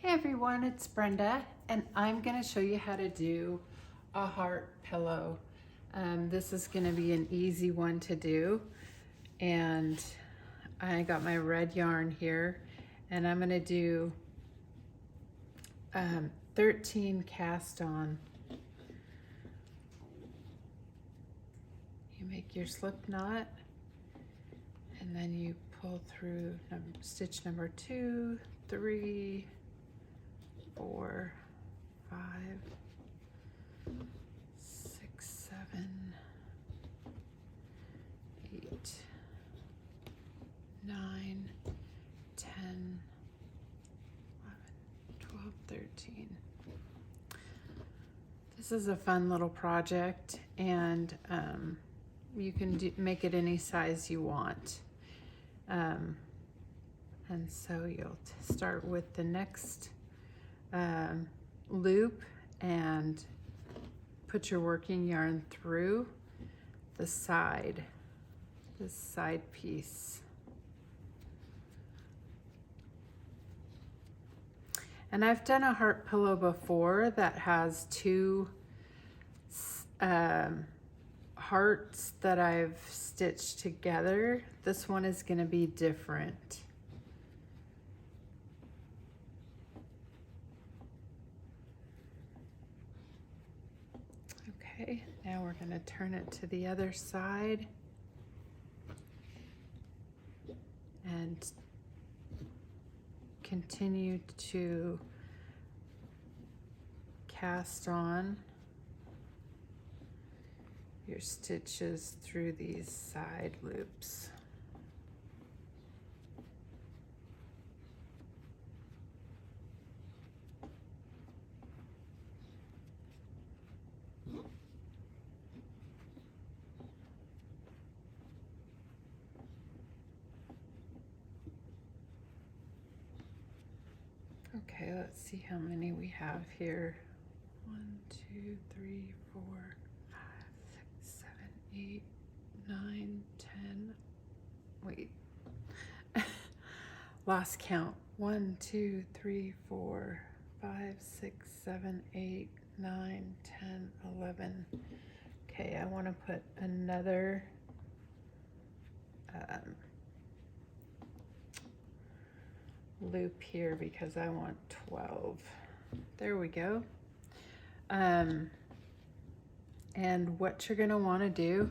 Hey everyone, it's Brenda, and I'm going to show you how to do a heart pillow. This is going to be an easy one to do, and I got my red yarn here, and I'm going to do 13 cast on. You make your slip knot, and then you pull through stitch number 2, 3, 4, 5, 6, 7, 8, 9, 10, 11, 12, 13. This is a fun little project, and you can make it any size you want. And so you'll start with the next loop and put your working yarn through the side, this side piece. And I've done a heart pillow before that has two hearts that I've stitched together. This one is going to be different. Okay, now we're going to turn it to the other side and continue to cast on your stitches through these side loops. Okay, let's see how many we have here. 1, 2, 3, 4, 5, 6, 7, 8, 9, 10. Wait. Lost count. 1, 2, 3, 4, 5, 6, 7, 8, 9, 10, 11. Okay, I want to put another loop here because I want 12. There we go. And what you're going to want to do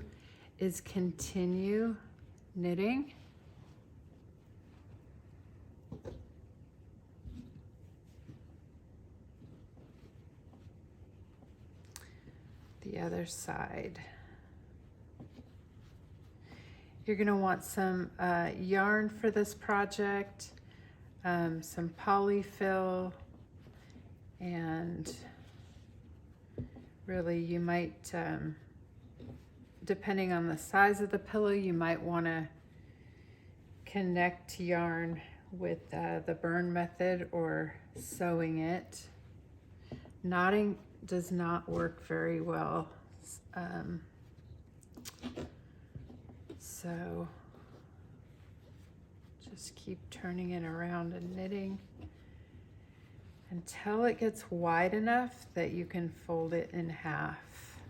is continue knitting the other side. You're going to want some yarn for this project, some polyfill, and really you might, depending on the size of the pillow, you might want to connect yarn with the burn method or sewing it. Knotting does not work very well. So just keep turning it around and knitting until it gets wide enough that you can fold it in half.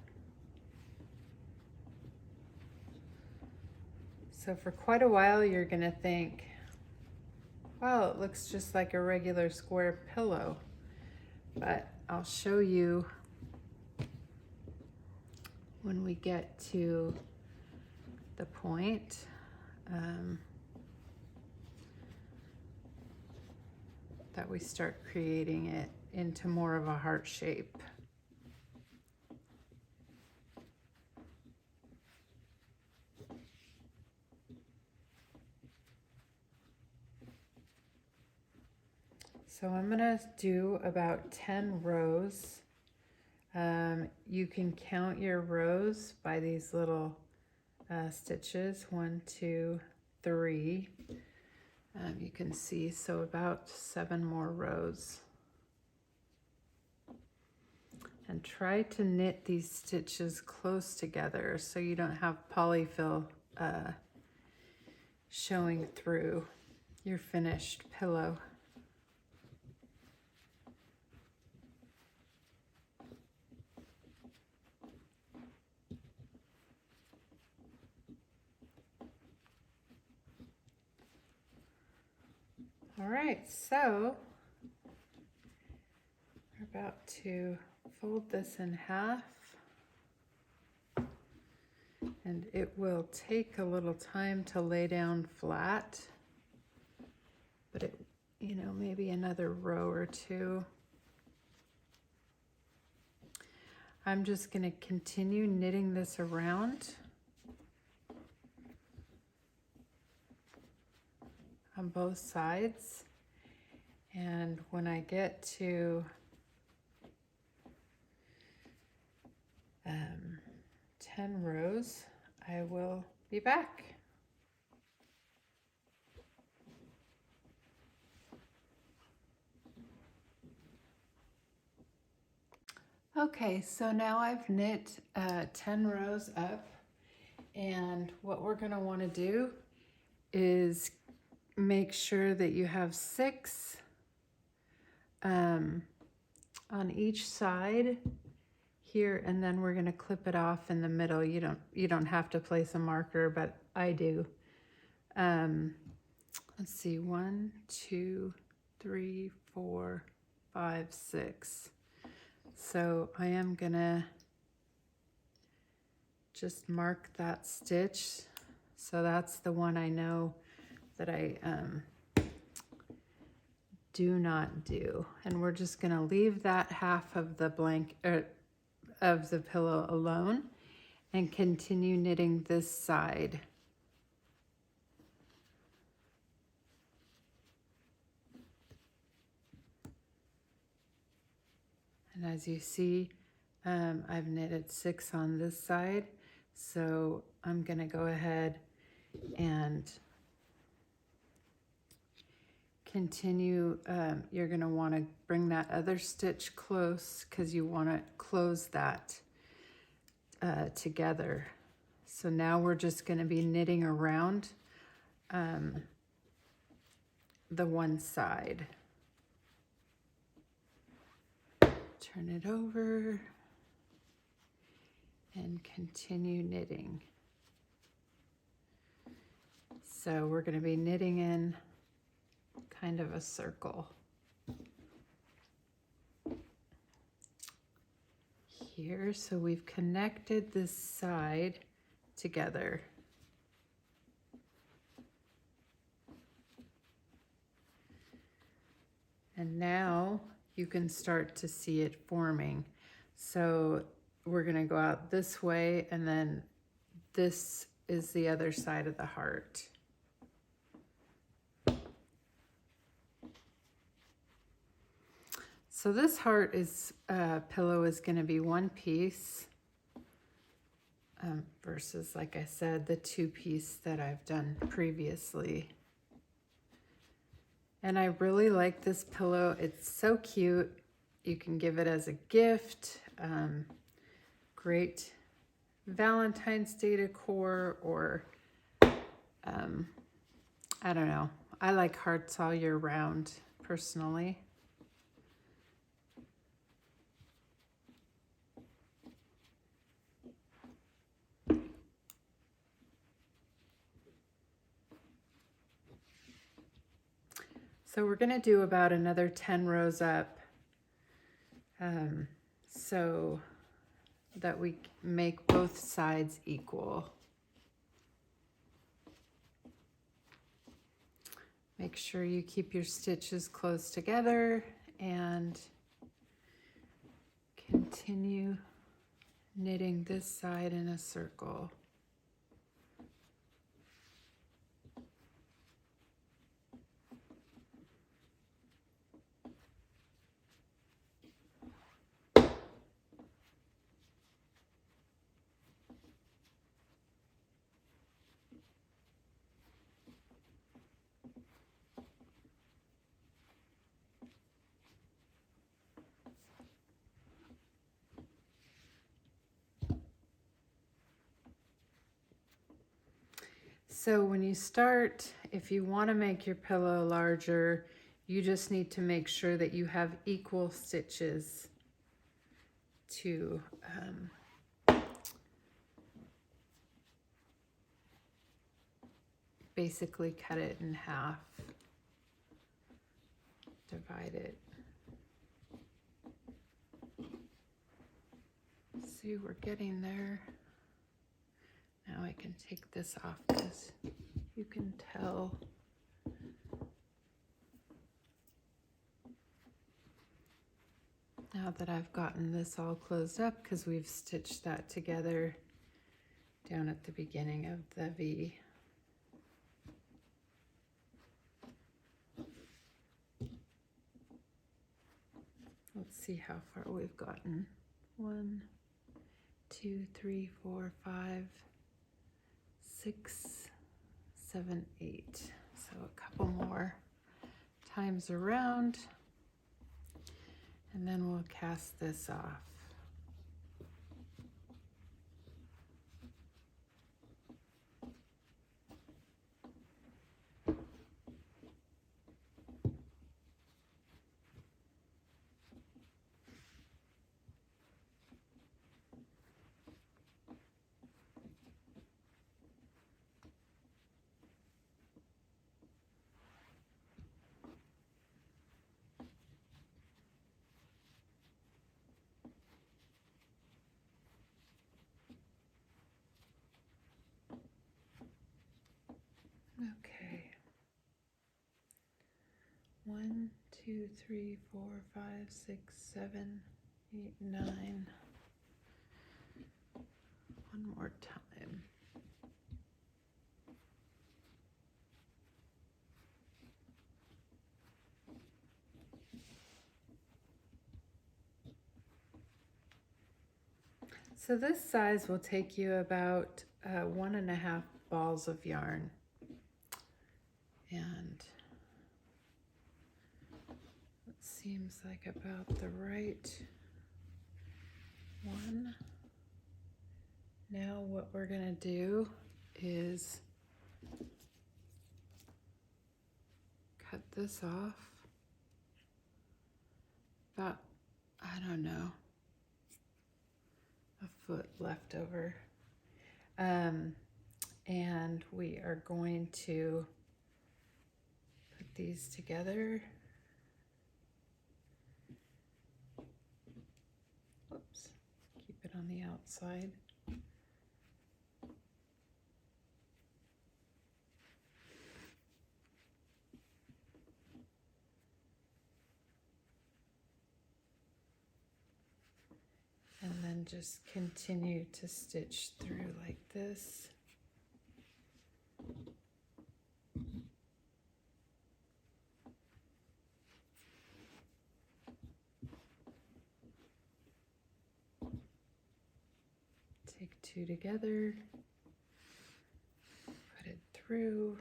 So for quite a while you're going to think, wow, it looks just like a regular square pillow. But I'll show you when we get to the point. That we start creating it into more of a heart shape. So I'm gonna do about 10 rows. You can count your rows by these little stitches, 1, 2, 3. You can see, so about 7 more rows. And try to knit these stitches close together so you don't have polyfill showing through your finished pillow. All right, so we're about to fold this in half, and it will take a little time to lay down flat, but it, you know, maybe another row or two. I'm just going to continue knitting this around on both sides, and when I get to 10 rows, I will be back. Okay, so now I've knit 10 rows up, and what we're going to want to do is make sure that you have 6 on each side here, and then we're going to clip it off in the middle. You don't have to place a marker, but I do. Let's see, 1, 2, 3, 4, 5, 6. So I am gonna just mark that stitch. So that's the one I know that I do not do. And we're just gonna leave that half of the of the pillow alone and continue knitting this side. And as you see, I've knitted 6 on this side, so I'm gonna go ahead and continue. You're gonna wanna bring that other stitch close because you wanna close that together. So now we're just gonna be knitting around the one side. Turn it over and continue knitting. So we're going to be knitting in kind of a circle here. So we've connected this side together. And now you can start to see it forming. So we're going to go out this way, and then this is the other side of the heart. So this heart is pillow is going to be one piece versus, like I said, the 2-piece that I've done previously. And I really like this pillow. It's so cute. You can give it as a gift. Great Valentine's Day decor, or I don't know. I like hearts all year round, personally. So we're going to do about another 10 rows up, so that we make both sides equal. Make sure you keep your stitches close together and continue knitting this side in a circle. So when you start, if you want to make your pillow larger, you just need to make sure that you have equal stitches to basically cut it in half. divide it. See, we're getting there. Now I can take this off because you can tell now that I've gotten this all closed up because we've stitched that together down at the beginning of the V. Let's see how far we've gotten. 1, 2, 3, 4, 5, 6, 7, 8. So a couple more times around, and then we'll cast this off. Okay. 1, 2, 3, 4, 5, 6, 7, 8, 9. One more time. So this size will take you about 1.5 balls of yarn. And it seems like about the right one. Now what we're gonna do is cut this off. About, I don't know, a foot left over. And we are going to put these together. Whoops, keep it on the outside. And then just continue to stitch through like this. Take 2 together, put it through.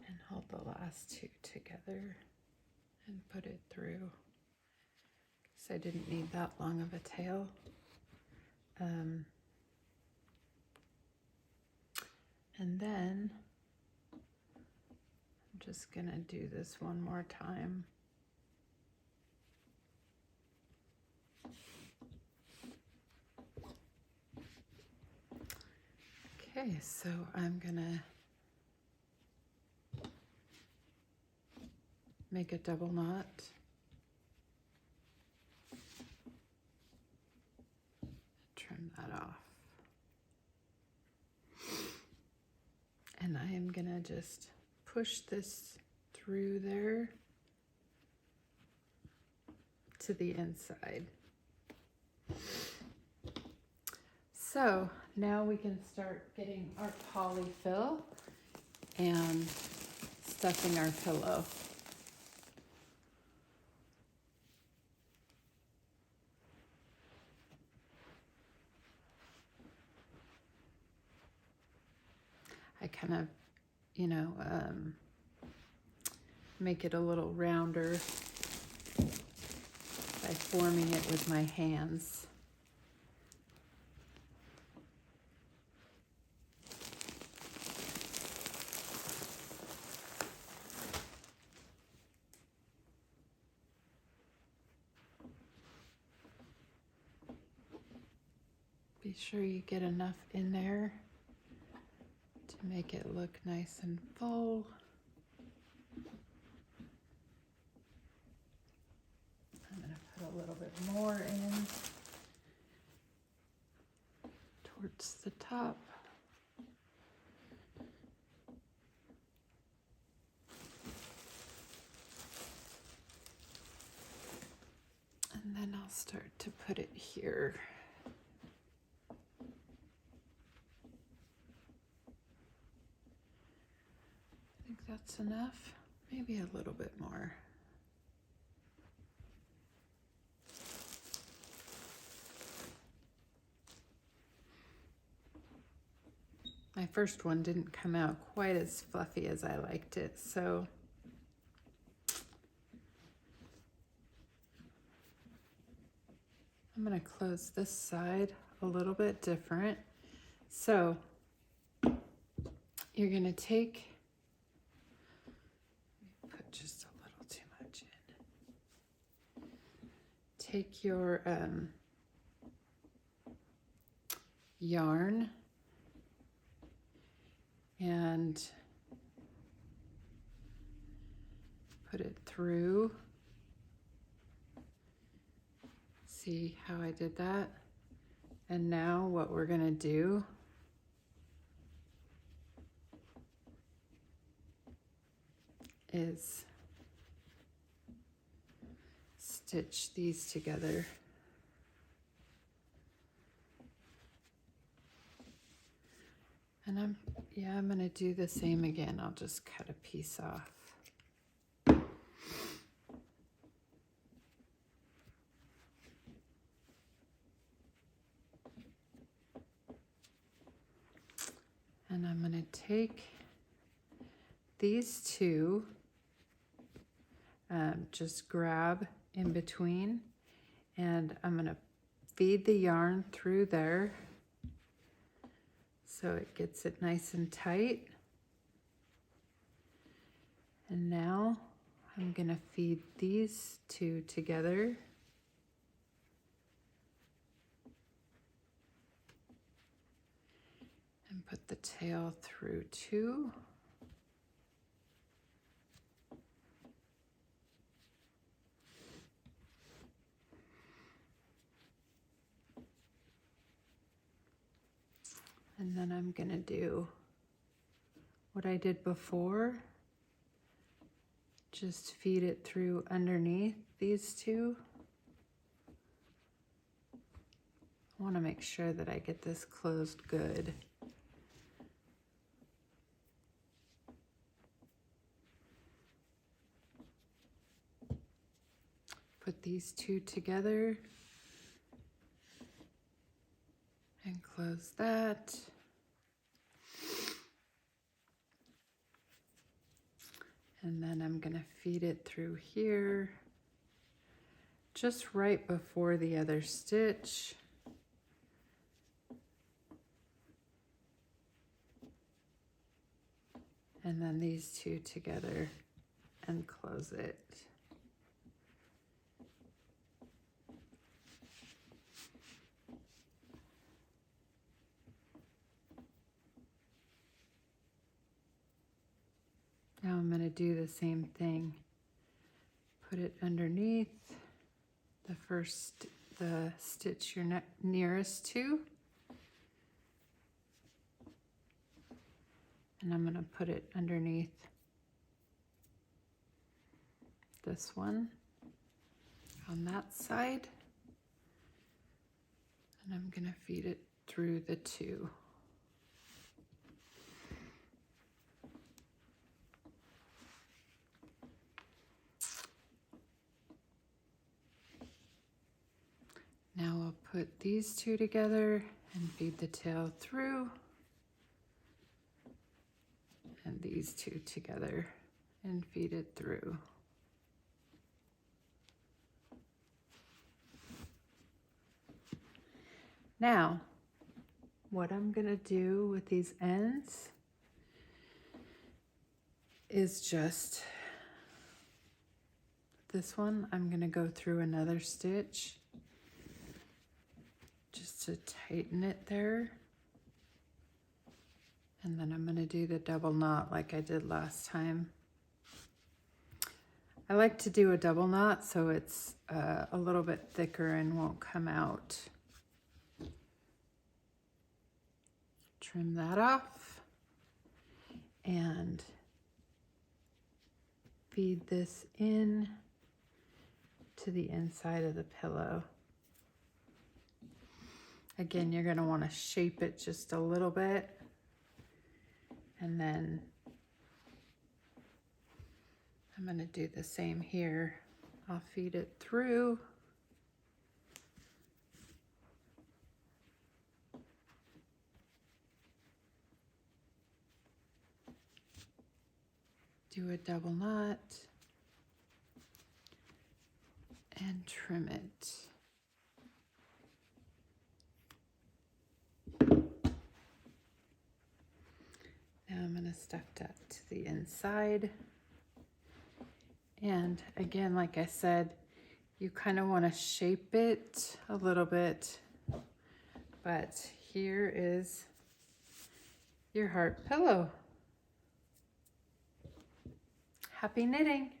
And hold the last 2 together and put it through. Because I didn't need that long of a tail. And then I'm just gonna do this one more time. Okay, so I'm gonna make a double knot. Trim that off. And I am gonna just push this through there to the inside. So now we can start getting our polyfill and stuffing our pillow. I kind of, you know, make it a little rounder by forming it with my hands. Be sure you get enough in there to make it look nice and full. I'm going to put a little bit more in towards the top. And then I'll start to put it here. I think that's enough, maybe a little bit more. My first one didn't come out quite as fluffy as I liked it, so I'm going to close this side a little bit different. So you're going to put just a little too much in. Take your yarn and put it through. See how I did that? And now what we're going to do is stitch these together. And I'm going to do the same again. I'll just cut a piece off. And I'm going to take these two, just grab in between, and I'm going to feed the yarn through there so it gets it nice and tight. And now I'm going to feed these two together. And put the tail through too. And then I'm going to do what I did before. Just feed it through underneath these two. I want to make sure that I get this closed good. Put these two together and close that. And then I'm going to feed it through here, just right before the other stitch. And then these two together and close it. Now I'm going to do the same thing. Put it underneath the stitch you're nearest to. And I'm going to put it underneath this one on that side. And I'm going to feed it through the two. Now I'll put these two together and feed the tail through. And these two together and feed it through. Now, what I'm going to do with these ends is just this one. I'm going to go through another stitch just to tighten it there. And then I'm going to do the double knot like I did last time. I like to do a double knot so it's a little bit thicker and won't come out. Trim that off and feed this in to the inside of the pillow. Again, you're going to want to shape it just a little bit, and then I'm going to do the same here. I'll feed it through. Do a double knot and trim it. Now I'm going to stuff that to the inside. And again, like I said, you kind of want to shape it a little bit. But here is your heart pillow. Happy knitting!